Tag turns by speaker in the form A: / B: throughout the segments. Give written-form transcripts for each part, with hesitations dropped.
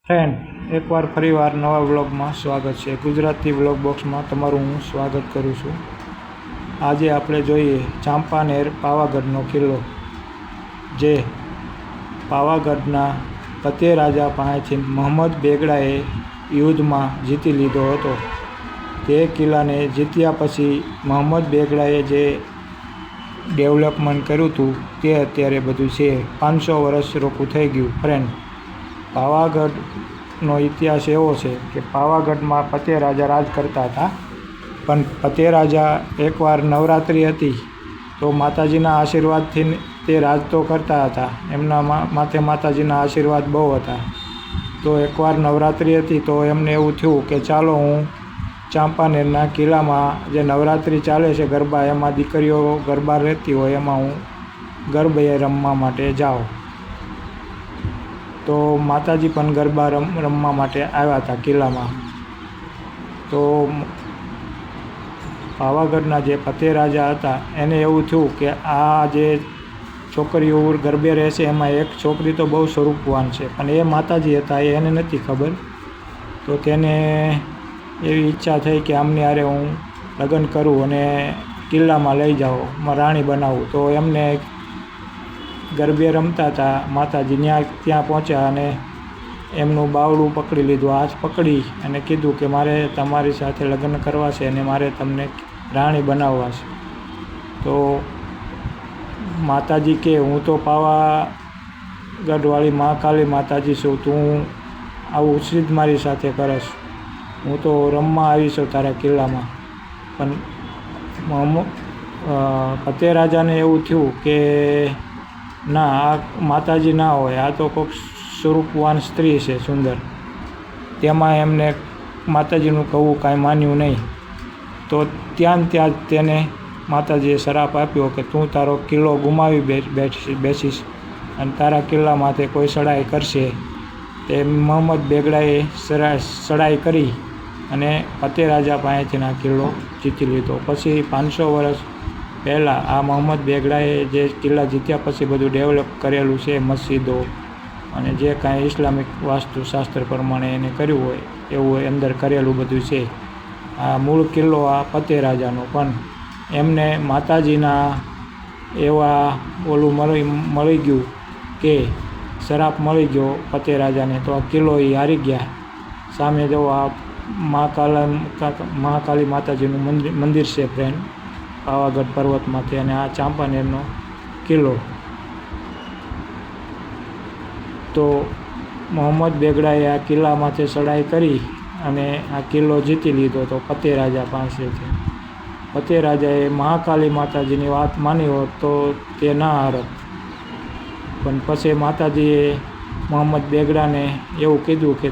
A: Friend, એકવાર ફરીવાર નવા વ્લોગમાં સ્વાગત છે. ગુજરાતી વ્લોગ બોક્સમાં તમારું હું સ્વાગત કરું છું. આજે આપણે જોઈએ ચાંપાનેર પાવાગઢનો કિલ્લો, જે પાવાગઢના ફતેહ રાજા પાસેથી મોહમ્મદ બેગડાએ યુદ્ધમાં જીતી લીધો હતો. તે કિલ્લાને જીત્યા પછી મોહમ્મદ બેગડાએ જે ડેવલપમેન્ટ કર્યું હતું તે અત્યારે બધું છે. 500 વર્ષ રોકું થઈ ગયું. ફ્રેન્ડ, પાવાગઢનો ઇતિહાસ એવો છે કે પાવાગઢમાં ફતેહ રાજા રાજ કરતા હતા, પણ ફતેહ રાજા એકવાર નવરાત્રિ હતી તો માતાજીના આશીર્વાદથી તે રાજ તો કરતા હતા, એમના માથે માતાજીના આશીર્વાદ બહુ હતા. તો એકવાર નવરાત્રિ હતી તો એમને એવું થયું કે ચાલો હું ચાંપાનેરના કિલ્લામાં જે નવરાત્રિ ચાલે છે ગરબા, એમાં દીકરીઓ ગરબા રહેતી હોય એમાં હું ગરબે રમવા માટે જાઉં. તો માતાજી પણ ગરબા રમવા માટે આવ્યા હતા કિલ્લામાં. તો પાવાગઢના જે ફતેહ રાજા હતા એને એવું થયું કે આ જે છોકરીઓ ગરબે રહેશે એમાં એક છોકરી તો બહુ સ્વરૂપવાન છે, પણ એ માતાજી હતા એ એને નથી ખબર. તો તેને એવી ઈચ્છા થઈ કે આમની હારે હું લગ્ન કરું અને કિલ્લામાં લઈ જાઉં, રાણી બનાવું. તો એમને ગરબે રમતા હતા માતાજી, ત્યાં પહોંચ્યા અને એમનું બાવડું પકડી લીધું, હાથ પકડી અને કીધું કે મારે તમારી સાથે લગ્ન કરવા છે અને મારે તમને રાણી બનાવવા છે. તો માતાજી કે હું તો પાવાગઢવાળી મહાકાલી માતાજી છું, તું આવું સિદ્ધ મારી સાથે કરશ, હું તો રમવા આવી છું તારા કિલ્લામાં. પણ ફતેહ રાજાને એવું થયું કે ના, આ માતાજી ના હોય, આ તો કોઈક સ્વરૂપવાન સ્ત્રી છે સુંદર. તેમાં એમને માતાજીનું કહું કાંઈ માન્યું નહીં. તો ત્યાં તેને માતાજીએ શ્રાપ આપ્યો કે તું તારો કિલ્લો ગુમાવી બેસીશ અને તારા કિલ્લામાંથી કોઈ ચડાઈ કરશે. તે મોહમ્મદ બેગડાએ ચડાઈ કરી અને ફતેહ રાજા પાસેથી આ કિલ્લો જીતી લીધો. પછી 500 વર્ષ પહેલાં આ મોહમ્મદ બેગડાએ જે કિલ્લા જીત્યા પછી બધું ડેવલપ કરેલું છે, મસ્જિદો અને જે કાંઈ ઇસ્લામિક વાસ્તુશાસ્ત્ર પ્રમાણે એને કર્યું હોય એવું અંદર કરેલું બધું છે. આ મૂળ કિલ્લો આ ફતેહ રાજાનો, પણ એમને માતાજીના એવા ઓલું મળી ગયું કે શ્રાપ મળી ગયો ફતેહ રાજાને, તો આ કિલ્લો એ હારી ગયા. સામે જો આ મહાકાલી માતાજીનું મંદિર છે ફ્રેન્ડ, પાવાગઢ પર્વતમાંથી, અને આ ચાંપાનેરનો કિલ્લો. તો મોહમ્મદ બેગડાએ આ કિલ્લામાંથી ચડાઈ કરી અને આ કિલ્લો જીતી લીધો હતો ફતેહ રાજા પાસેથી. ફતેહ રાજાએ મહાકાલી માતાજીની વાત માની હોત તો તે ના હારત, પણ પછી માતાજીએ મોહમ્મદ બેગડાને એવું કીધું કે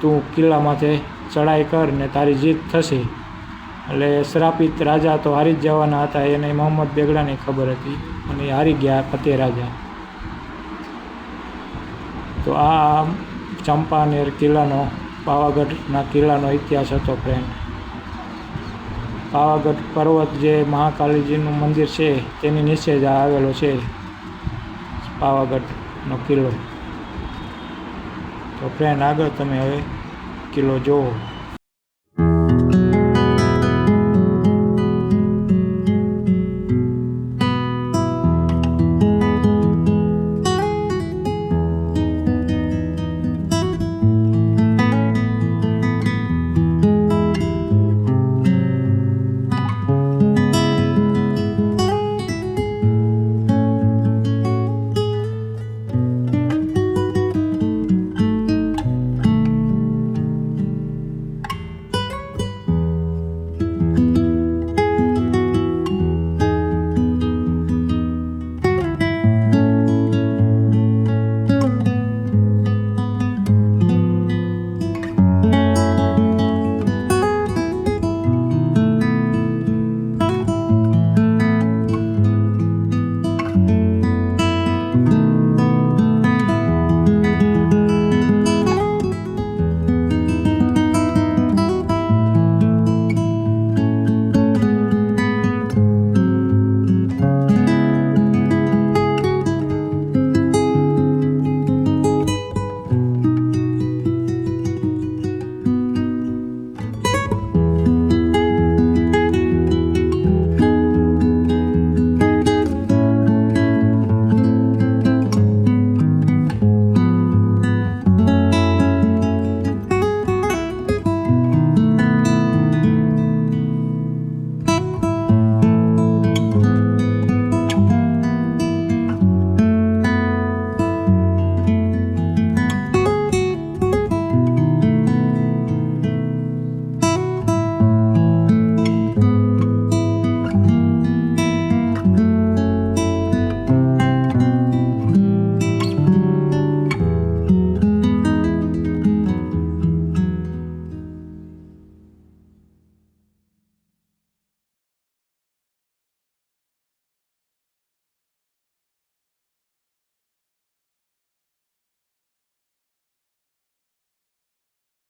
A: તું કિલ્લામાંથી ચડાઈ કર ને તારી જીત થશે. એટલે શ્રાપિત રાજા તો હારી જ જવાના હતા, એને મોહમ્મદ બેગડાને ખબર હતી અને હારી ગયા ફતેહ રાજા. તો આ ચાંપાનેર કિલ્લાનો, પાવાગઢના કિલ્લાનો ઇતિહાસ હતો ફ્રેન્ડ. પાવાગઢ પર્વત જે મહાકાલીજીનું મંદિર છે તેની નીચે જ આવેલો છે પાવાગઢનો કિલ્લો. તો ફ્રેન્ડ, આગળ તમે હવે કિલ્લો જુઓ.